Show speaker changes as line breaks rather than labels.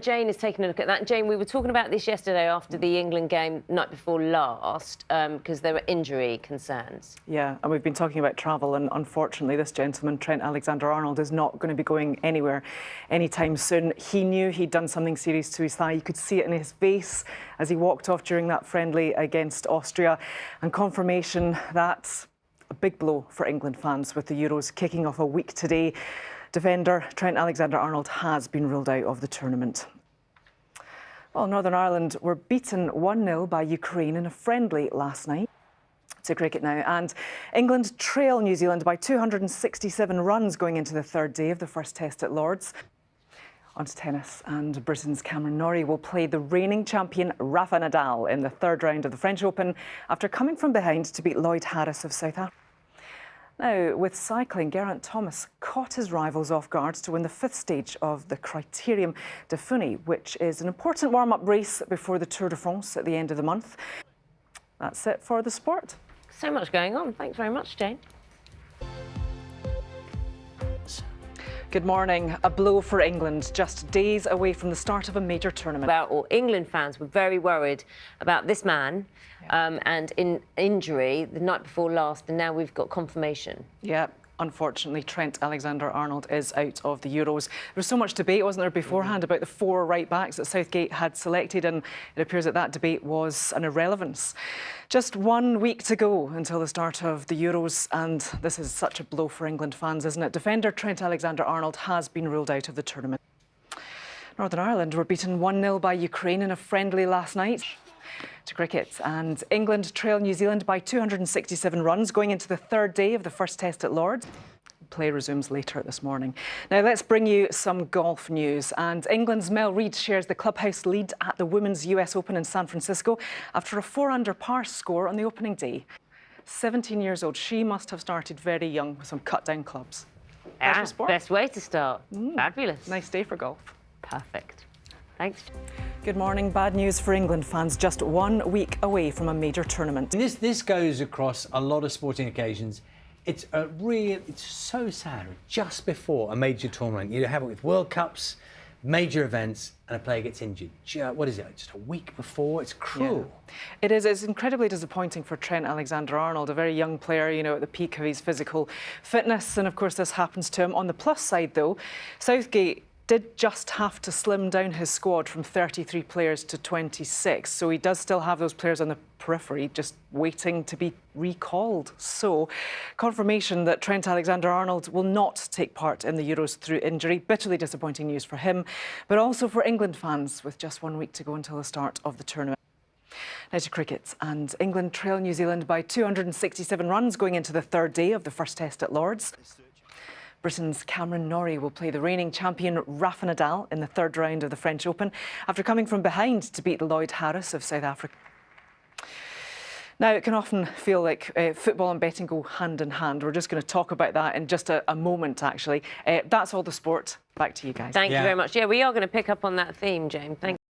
Jane is taking a look at that. Jane, we were talking about this yesterday after the England game night before last because there were injury concerns.
Yeah, and we've been talking about travel, and unfortunately this gentleman, Trent Alexander-Arnold, is not going to be going anywhere anytime soon. He knew he'd done something serious to his thigh. You could see it in his face as he walked off during that friendly against Austria, and confirmation that's a big blow for England fans with the Euros kicking off a week today. Defender Trent Alexander-Arnold has been ruled out of the tournament. Well, Northern Ireland were beaten 1-0 by Ukraine in a friendly last night. To cricket now, and England trail New Zealand by 267 runs going into the third day of the first test at Lord's. On to tennis, and Britain's Cameron Norrie will play the reigning champion Rafa Nadal in the third round of the French Open after coming from behind to beat Lloyd Harris of South Africa. Now, with cycling, Geraint Thomas caught his rivals off guard to win the fifth stage of the Criterium Dauphiné, which is an important warm-up race before the Tour de France at the end of the month. That's it for the sport.
So much going on. Thanks very much, Jane.
Good morning. A blow for England, just days away from the start of a major tournament.
England fans were very worried about this man and in injury the night before last, and now we've got confirmation.
Yeah. Unfortunately, Trent Alexander-Arnold is out of the Euros. There was so much debate, wasn't there, beforehand about the four right-backs that Southgate had selected, and it appears that debate was an irrelevance. Just 1 week to go until the start of the Euros, and this is such a blow for England fans, isn't it? Defender Trent Alexander-Arnold has been ruled out of the tournament. Northern Ireland were beaten 1-0 by Ukraine in a friendly last night. To cricket, and England trail New Zealand by 267 runs going into the third day of the first test at Lord's. Play resumes later this morning. Now let's bring you some golf news, and England's Mel Reid shares the clubhouse lead at the Women's US Open in San Francisco after a 4-under par score on the opening day. 17 years old, she must have started very young with some cut-down clubs.
Yeah, best way to start. Fabulous.
Nice day for golf.
Perfect. Thanks.
Good morning. Bad news for England fans, just 1 week away from a major tournament.
This goes across a lot of sporting occasions. It's so sad. Just before a major tournament, you have it with World Cups, major events, and a player gets injured. What is it? Just a week before? It's cruel.
Yeah. It is. It's incredibly disappointing for Trent Alexander-Arnold, a very young player, you know, at the peak of his physical fitness, and of course this happens to him. On the plus side, though, Southgate did just have to slim down his squad from 33 players to 26. So he does still have those players on the periphery just waiting to be recalled. So confirmation that Trent Alexander-Arnold will not take part in the Euros through injury. Bitterly disappointing news for him, but also for England fans with just 1 week to go until the start of the tournament. Now to cricket, and England trail New Zealand by 267 runs going into the third day of the first test at Lord's. Britain's Cameron Norrie will play the reigning champion Rafa Nadal in the third round of the French Open after coming from behind to beat Lloyd Harris of South Africa. Now, it can often feel like football and betting go hand in hand. We're just going to talk about that in just a moment, actually. That's all the sport. Back to you guys.
Thank you very much. Yeah, we are going to pick up on that theme, Jane. Thank